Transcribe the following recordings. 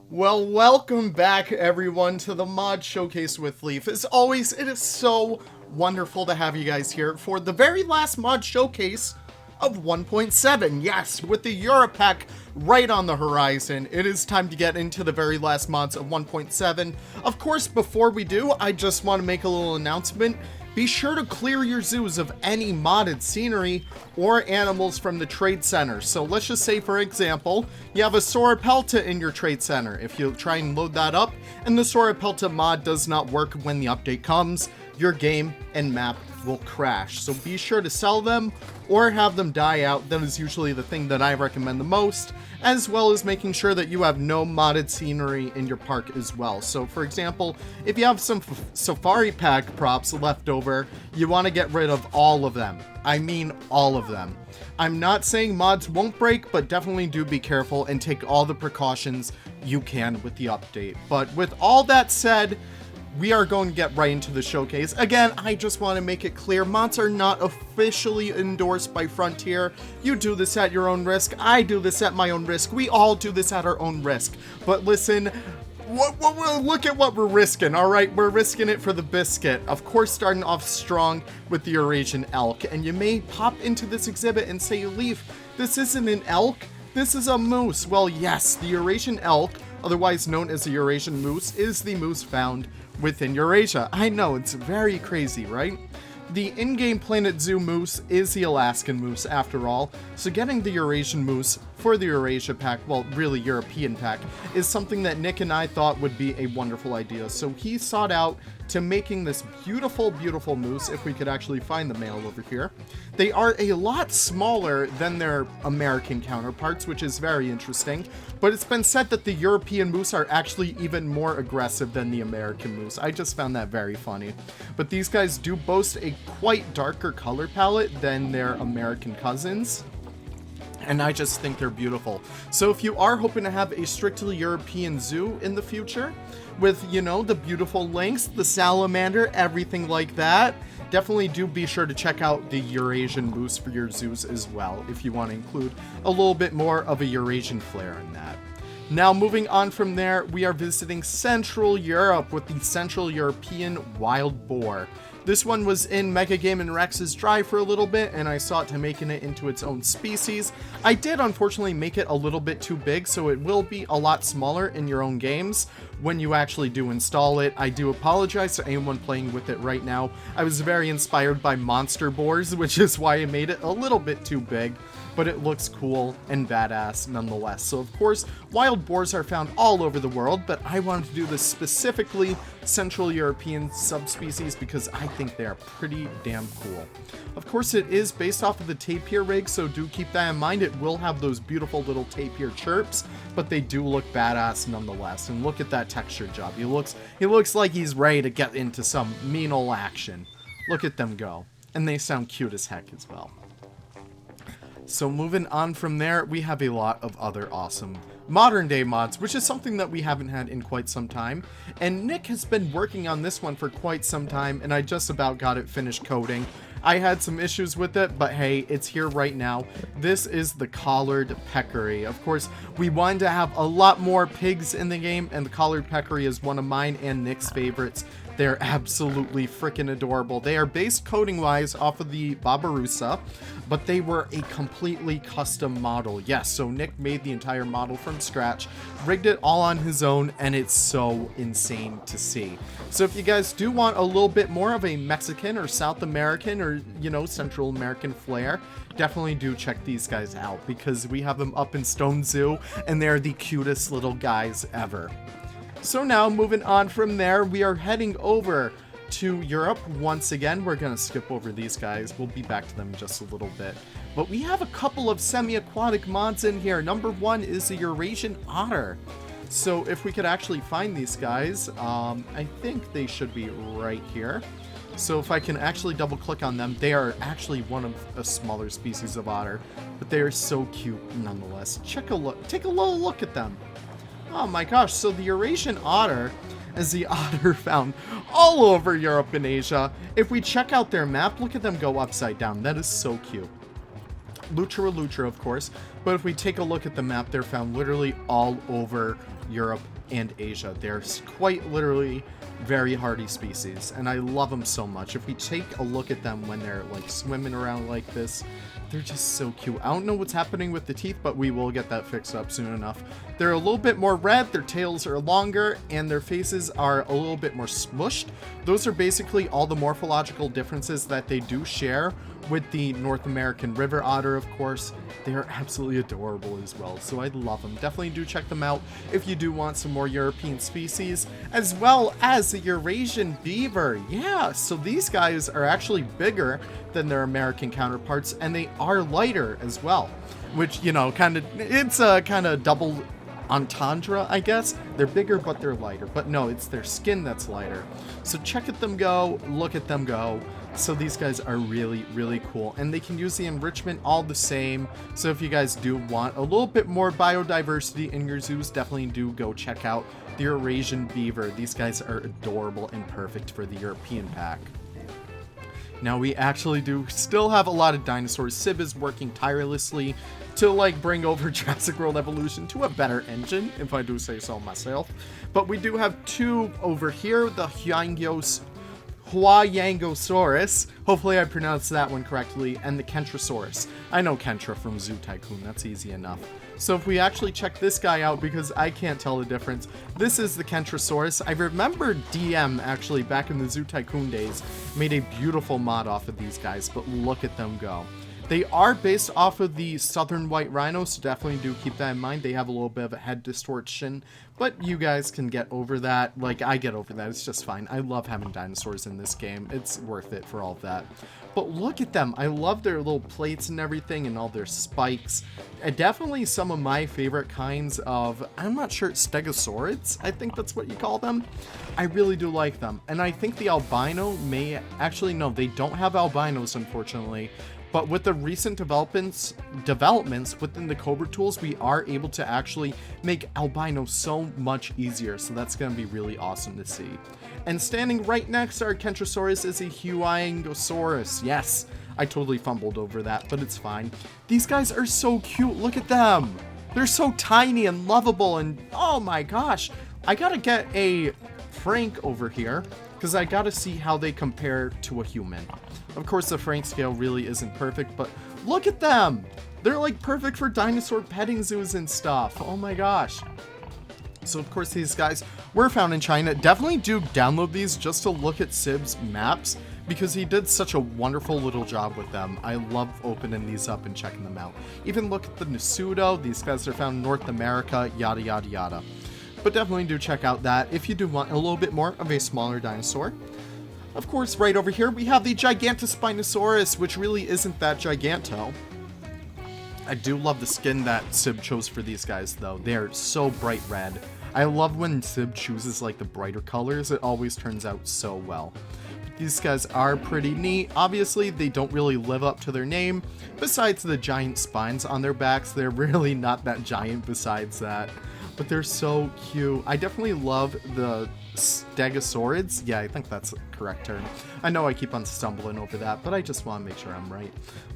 Well, welcome back everyone to the Mod Showcase with Leaf. As always, it is so wonderful to have you guys here for the very last Mod Showcase of 1.7. Yes, with the Eurasian right on the horizon, it is time to get into the very last mods of 1.7. Of course, before we do, I just want to make a little announcement. Be sure to clear your zoos of any modded scenery or animals from the trade center. So let's just say, for example, you have a Ceratopsid in your trade center. If you try and load that up and the Ceratopsid mod does not work when the update comes, your game and map will crash. So be sure to sell them or have them die out. That is usually the thing that I recommend the most, as well as making sure that you have no modded scenery in your park as well. So for example, if you have some safari pack props left over, you want to get rid of all of them. I mean all of them. I'm not saying mods won't break, but definitely do be careful and take all the precautions you can with the update. But with all that said, we are going to get right into the showcase. Again, I just want to make it clear, mods are not officially endorsed by Frontier. You do this at your own risk. I do this at my own risk. We all do this at our own risk. But listen, look at what we're risking, alright? We're risking it for the biscuit. Of course, starting off strong with the Eurasian elk. And you may pop into this exhibit and say, Leaf, this isn't an elk, this is a moose. Well, yes, the Eurasian elk, otherwise known as the Eurasian moose, is the moose found within Eurasia. I know, it's very crazy, right? The in-game Planet Zoo moose is the Alaskan moose after all, so getting the Eurasian moose for the Eurasia pack, well, really European pack, is something that Nick and I thought would be a wonderful idea. So he sought out to making this beautiful, beautiful moose, if we could actually find the male over here. They are a lot smaller than their American counterparts, which is very interesting, but it's been said that the European moose are actually even more aggressive than the American moose. I just found that very funny. But these guys do boast a quite darker color palette than their American cousins, and I just think they're beautiful. So if you are hoping to have a strictly European zoo in the future, with, you know, the beautiful lynx, the salamander, everything like that, definitely do be sure to check out the Eurasian moose for your zoos as well, if you want to include a little bit more of a Eurasian flair in that. Now, moving on from there, we are visiting Central Europe with the Central European wild boar. This one was in Mega Game & Rex's drive for a little bit, and I sought to making it into its own species. I did unfortunately make it a little bit too big, so it will be a lot smaller in your own games when you actually do install it. I do apologize to anyone playing with it right now. I was very inspired by monster boars, which is why I made it a little bit too big, but it looks cool and badass nonetheless. So of course, wild boars are found all over the world, but I wanted to do this specifically Central European subspecies because I think they are pretty damn cool. Of course, it is based off of the tapir rig, so do keep that in mind. It will have those beautiful little tapir chirps, but they do look badass nonetheless. And look at that texture job. He looks like he's ready to get into some mean ol' action. Look at them go. And they sound cute as heck as well. So moving on from there, we have a lot of other awesome modern day mods, which is something that we haven't had in quite some time. And Nick has been working on this one for quite some time, and I just about got it finished coding. I had some issues with it, but hey, it's here right now. This is the collared peccary. Of course, we wanted to have a lot more pigs in the game, and the collared peccary is one of mine and Nick's favorites. They're absolutely freaking adorable. They are based coding-wise off of the Barbarossa, but they were a completely custom model. Yes, so Nick made the entire model from scratch, rigged it all on his own, and it's so insane to see. So if you guys do want a little bit more of a Mexican or South American or, you know, Central American flair, definitely do check these guys out because we have them up in Stone Zoo, and they're the cutest little guys ever. So now, moving on from there, we are heading over to Europe once again. We're going to skip over these guys. We'll be back to them in just a little bit. But we have a couple of semi-aquatic mods in here. Number one is the Eurasian otter. So if we could actually find these guys, I think they should be right here. So if I can actually double click on them, they are actually one of a smaller species of otter, but they are so cute nonetheless. Take a little look at them. Oh my gosh, so the Eurasian otter is the otter found all over Europe and Asia. If we check out their map, look at them go upside down. That is so cute. Lutra, of course, But if we take a look at the map, they're found literally all over Europe and Asia. They're quite literally very hardy species, and I love them so much. If we take a look at them when they're like swimming around like this, they're just so cute. I don't know what's happening with the teeth, but we will get that fixed up soon enough. They're a little bit more red, their tails are longer, and their faces are a little bit more smushed. Those are basically all the morphological differences that they do share with the North American river otter, of course. They are absolutely adorable as well, so I love them. Definitely do check them out if you do want some more European species, as well as the Eurasian beaver. Yeah, so these guys are actually bigger than their American counterparts, and they are lighter as well, which, you know, it's a kind of double entendre, I guess. They're bigger, but they're lighter. But no, it's their skin that's lighter. So check at them go, look at them go. So these guys are really, really cool, and they can use the enrichment all the same. So if you guys do want a little bit more biodiversity in your zoos, definitely do go check out the Eurasian beaver. These guys are adorable and perfect for the European pack. Now we actually do still have a lot of dinosaurs. Sib is working tirelessly to like bring over Jurassic World Evolution to a better engine, if I do say so myself. But we do have two over here, the Huayangosaurus, hopefully I pronounced that one correctly, and the Kentrosaurus. I know Kentra from Zoo Tycoon, that's easy enough. So if we actually check this guy out, because I can't tell the difference, this is the Kentrosaurus. I remember DM, actually, back in the Zoo Tycoon days, made a beautiful mod off of these guys, but look at them go. They are based off of the southern white rhino, so definitely do keep that in mind. They have a little bit of a head distortion, but you guys can get over that. Like, I get over that. It's just fine. I love having dinosaurs in this game. It's worth it for all of that. But look at them. I love their little plates and everything and all their spikes. Definitely some of my favorite kinds of, I'm not sure, Stegosaurids? I think that's what you call them. I really do like them. And I think the albino may... Actually, no, they don't have albinos, unfortunately. But with the recent developments within the Cobra tools, we are able to actually make albino so much easier. So that's going to be really awesome to see. And standing right next to our Kentrosaurus is a Huayangosaurus. Yes, I totally fumbled over that, but it's fine. These guys are so cute. Look at them. They're so tiny and lovable. And oh my gosh, I got to get a Frank over here because I got to see how they compare to a human. Of course, the Frank scale really isn't perfect, but look at them! They're like perfect for dinosaur petting zoos and stuff. Oh my gosh. So of course these guys were found in China. Definitely do download these just to look at Sib's maps, because he did such a wonderful little job with them. I love opening these up and checking them out. Even look at the Nasudo. These guys are found in North America, yada yada yada. But definitely do check out that if you do want a little bit more of a smaller dinosaur. Of course, right over here, we have the Gigantospinosaurus, which really isn't that giganto. I do love the skin that Sib chose for these guys, though. They're so bright red. I love when Sib chooses, like, the brighter colors. It always turns out so well. These guys are pretty neat. Obviously, they don't really live up to their name. Besides the giant spines on their backs, they're really not that giant besides that. But they're so cute. I definitely love the Stegosaurids. Yeah, I think that's the correct term. I know I keep on stumbling over that, but I just want to make sure I'm right.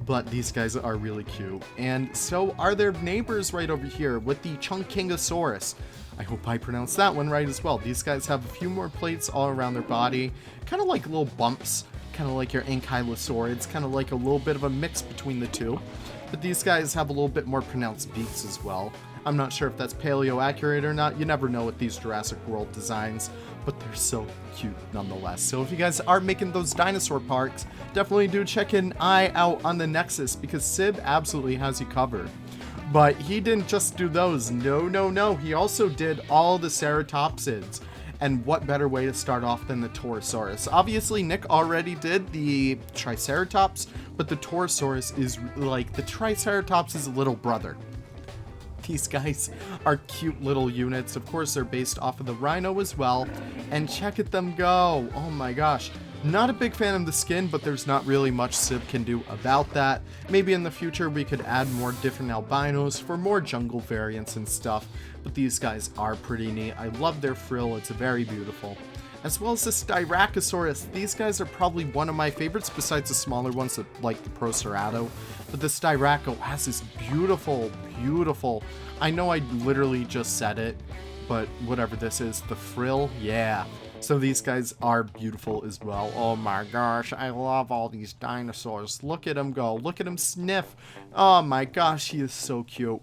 But these guys are really cute. And so are their neighbors right over here with the Chungkingosaurus. I hope I pronounced that one right as well. These guys have a few more plates all around their body. Kind of like little bumps. Kind of like your Ankylosaurids. Kind of like a little bit of a mix between the two. But these guys have a little bit more pronounced beaks as well. I'm not sure if that's paleo accurate or not. You never know with these Jurassic World designs, but they're so cute nonetheless. So if you guys are making those dinosaur parks, definitely do check an eye out on the Nexus, because Sib absolutely has you covered. But he didn't just do those. No. He also did all the Ceratopsids. And what better way to start off than the Torosaurus? Obviously, Nick already did the Triceratops, but the Torosaurus is like the Triceratops' little brother. These guys are cute little units. Of course, they're based off of the rhino as well. And check at them go. Oh my gosh. Not a big fan of the skin, but there's not really much Sib can do about that. Maybe in the future we could add more different albinos for more jungle variants and stuff. But these guys are pretty neat. I love their frill. It's very beautiful. As well as the Styracosaurus. These guys are probably one of my favorites besides the smaller ones like the Procerato. But this Styraco has this beautiful, beautiful, I know I literally just said it, but whatever this is, the frill, yeah. So these guys are beautiful as well. Oh my gosh, I love all these dinosaurs. Look at him go, look at him sniff. Oh my gosh, he is so cute.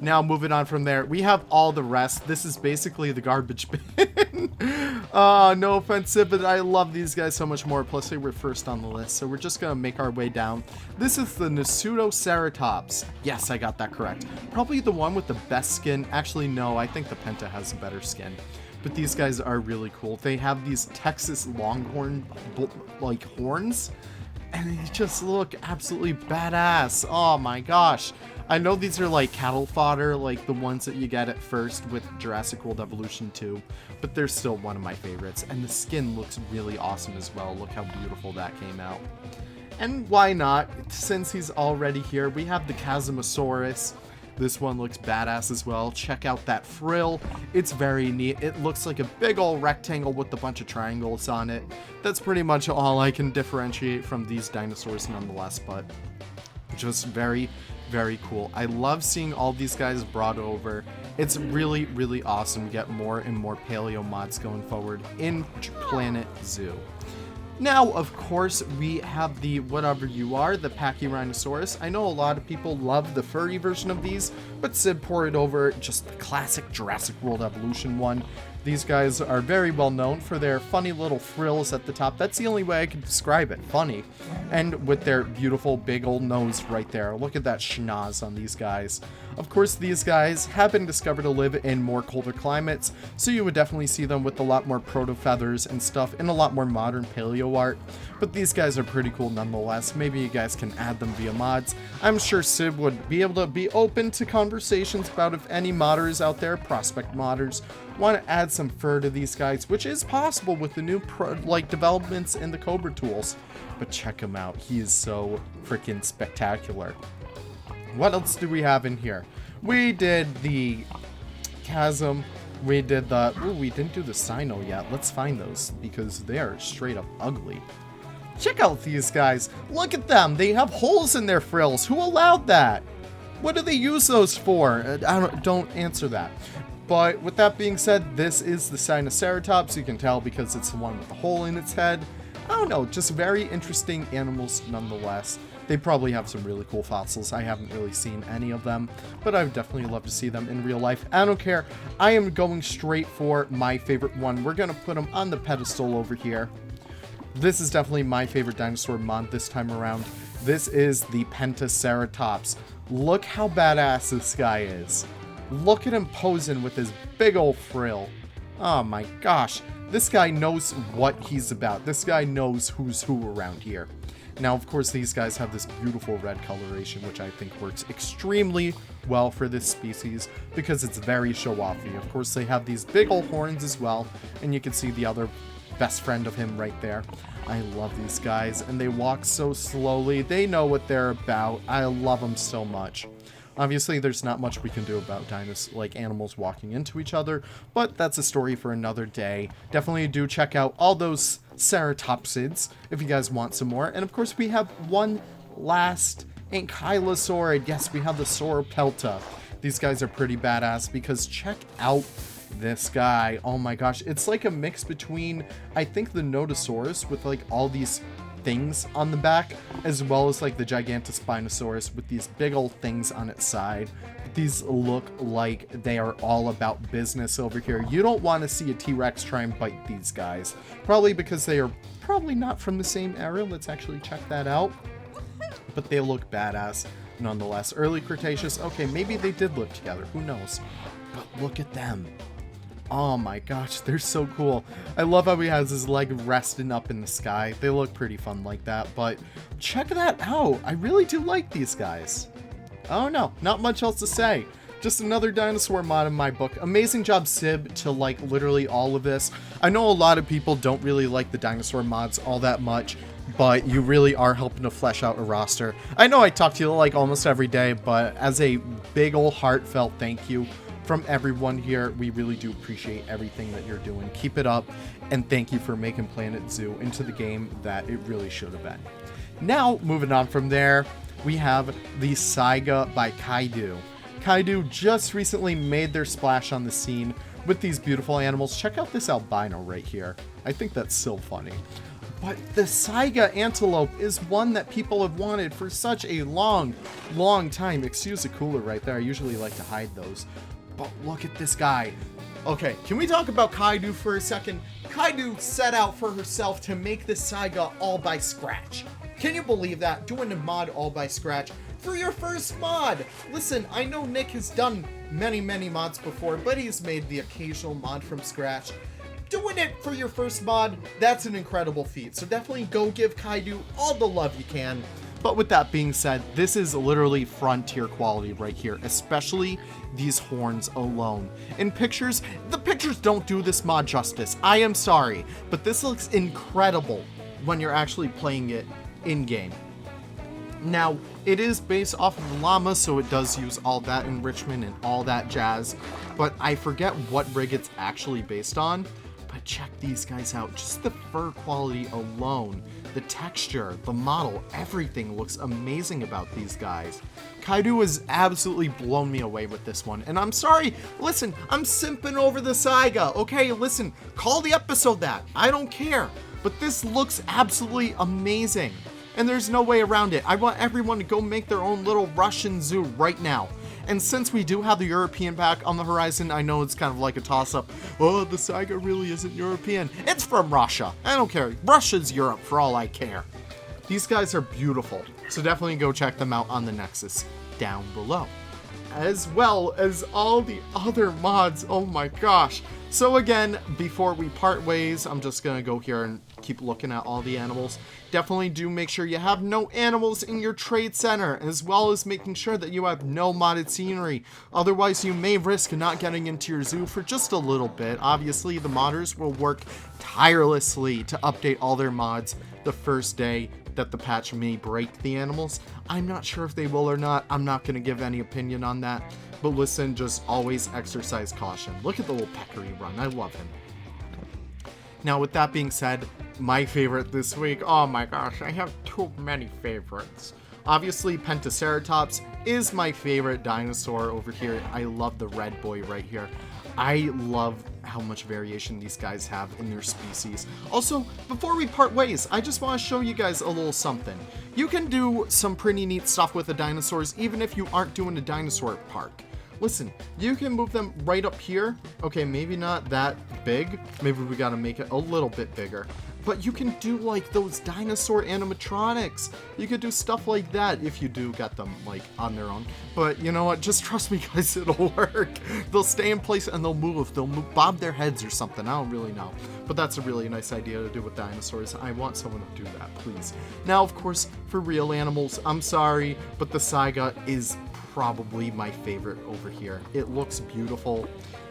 Now, moving on from there, we have all the rest. This is basically the garbage bin. No offense, but I love these guys so much more. Plus, they were first on the list, so we're just going to make our way down. This is the Nodosaurids. Yes, I got that correct. Probably the one with the best skin. Actually, no, I think the Penta has a better skin. But these guys are really cool. They have these Texas Longhorn, like, horns. And they just look absolutely badass. Oh my gosh. I know these are like cattle fodder, like the ones that you get at first with Jurassic World Evolution 2, but they're still one of my favorites. And the skin looks really awesome as well. Look how beautiful that came out. And why not? Since he's already here, we have the Chasmosaurus. This one looks badass as well. Check out that frill. It's very neat. It looks like a big old rectangle with a bunch of triangles on it. That's pretty much all I can differentiate from these dinosaurs nonetheless, but just very, very cool. I love seeing all these guys brought over. It's really, really awesome to get more and more paleo mods going forward in Planet Zoo. Now, of course, we have the whatever you are, the Pachyrhinosaurus. I know a lot of people love the furry version of these, but Sid poured over just the classic Jurassic World Evolution one. These guys are very well known for their funny little frills at the top. That's the only way I can describe it, funny. And with their beautiful big old nose right there. Look at that schnoz on these guys. Of course, these guys have been discovered to live in more colder climates, so you would definitely see them with a lot more proto-feathers and stuff in a lot more modern paleo art. But these guys are pretty cool nonetheless. Maybe you guys can add them via mods. I'm sure Sid would be able to be open to conversations about if any modders out there, prospect modders, want to add some fur to these guys, which is possible with the new developments in the Cobra tools. But check him out. He is so freaking spectacular. What else do we have in here? We did the chasm. We did the... Ooh, we didn't do the Sino yet. Let's find those because they are straight up ugly. Check out these guys. Look at them. They have holes in their frills. Who allowed that? What do they use those for? Don't answer that. But with that being said, this is the Ceratopsid. You can tell because it's the one with the hole in its head. I don't know, just very interesting animals nonetheless. They probably have some really cool fossils. I haven't really seen any of them, but I would definitely love to see them in real life. I don't care. I am going straight for my favorite one. We're going to put him on the pedestal over here. This is definitely my favorite dinosaur mod this time around. This is the Pentaceratops. Look how badass this guy is. Look at him posing with his big old frill. Oh my gosh. This guy knows what he's about. This guy knows who's who around here. Now, of course, these guys have this beautiful red coloration, which I think works extremely well for this species because it's very show-offy. Of course, they have these big old horns as well, and you can see the other best friend of him right there. I love these guys, and they walk so slowly. They know what they're about. I love them so much. Obviously, there's not much we can do about animals walking into each other, but that's a story for another day. Definitely do check out all those Ceratopsids if you guys want some more. And of course, we have one last Ankylosaurid. Yes, we have the Sauropelta. These guys are pretty badass because check out this guy. Oh my gosh, it's like a mix between, I think, the Nodosaurus with like all these things on the back, as well as like the Gigantospinosaurus with these big old things on its side. These look like they are all about business over here. You don't want to see a T-Rex try and bite these guys. Probably because they are probably not from the same era. Let's actually check that out. But they look badass nonetheless. Early Cretaceous. Okay, maybe they did live together. Who knows? But look at them. Oh my gosh, they're so cool. I love how he has his leg resting up in the sky. They look pretty fun like that, but check that out. I really do like these guys. Oh no, not much else to say. Just another dinosaur mod in my book. Amazing job, Sib, to like literally all of this. I know a lot of people don't really like the dinosaur mods all that much, but you really are helping to flesh out a roster. I know I talk to you like almost every day, but as a big old heartfelt thank you from everyone here, we really do appreciate everything that you're doing. Keep it up, and thank you for making Planet Zoo into the game that it really should have been. Now, moving on from there, we have the Saiga by Kaido. Kaido just recently made their splash on the scene with these beautiful animals. Check out this albino right here. I think that's so funny. But the Saiga antelope is one that people have wanted for such a long time. Excuse the cooler right there. I usually like to hide those. But look at this guy. Okay, can we talk about Kaido for a second? Kaido set out for herself to make the Saiga all by scratch. Can you believe that? Doing a mod all by scratch for your first mod. Listen, I know Nick has done many mods before, but he's made the occasional mod from scratch. Doing it for your first mod, that's an incredible feat. So definitely go give Kaido all the love you can. But with that being said, this is literally frontier quality right here, especially these horns alone. In pictures, the pictures don't do this mod justice. I am sorry, but this looks incredible when you're actually playing it in-game. Now, it is based off of the llama, so it does use all that enrichment and all that jazz, but I forget what rig it's actually based on. But check these guys out. Just the fur quality alone, the texture, the model, everything looks amazing about these guys. Kaido has absolutely blown me away with this one. And I'm sorry, listen, I'm simping over the Saiga. Okay, listen, call the episode that. I don't care. But this looks absolutely amazing. And there's no way around it. I want everyone to go make their own little Russian zoo right now. And since we do have the European pack on the horizon, I know it's kind of like a toss-up. Oh, the Saiga really isn't European. It's from Russia. I don't care. Russia's Europe for all I care. These guys are beautiful, so definitely go check them out on the Nexus down below. As well as all the other mods. Oh my gosh. So again, before we part ways, I'm just going to go here and keep looking at all the animals. Definitely do make sure you have no animals in your trade center, as well as making sure that you have no modded scenery. Otherwise, you may risk not getting into your zoo for just a little bit. Obviously, the modders will work tirelessly to update all their mods the first day that the patch may break the animals. I'm not sure if they will or not. I'm not going to give any opinion on that. But listen, just always exercise caution. Look at the little peccary run. I love him. Now, with that being said, my favorite this week, oh my gosh, I have too many favorites. Obviously, Ceratopsid is my favorite dinosaur over here. I love the red boy right here. I love how much variation these guys have in their species. Also, before we part ways, I just want to show you guys a little something. You can do some pretty neat stuff with the dinosaurs, even if you aren't doing a dinosaur park. Listen, you can move them right up here. Okay, maybe not that big. Maybe we gotta make it a little bit bigger. But you can do like those dinosaur animatronics. You could do stuff like that if you do get them like on their own. But you know what? Just trust me, guys, it'll work. They'll stay in place and they'll move. They'll move, bob their heads or something. I don't really know. But that's a really nice idea to do with dinosaurs. I want someone to do that, please. Now, of course, for real animals, I'm sorry, but the Saiga is probably my favorite over here. It looks beautiful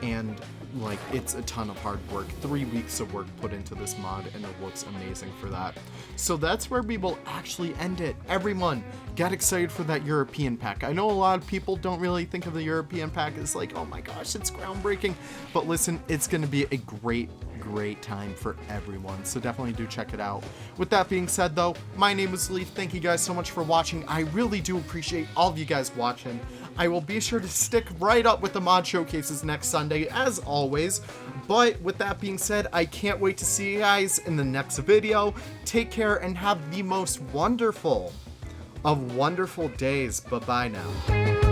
and like it's a ton of hard work. 3 weeks of work put into this mod and it looks amazing for that. So that's where we will actually end it. Everyone, get excited for that European pack. I know a lot of people don't really think of the European pack as like, oh my gosh, it's groundbreaking. But listen, it's going to be a great time for everyone, so definitely do check it out. With that being said though, my name is Leaf. Thank you guys so much for watching. I really do appreciate all of you guys watching. I will be sure to stick right up with the mod showcases next Sunday as always, but with that being said, I can't wait to see you guys in the next video. Take care and have the most wonderful of wonderful days. Bye bye now.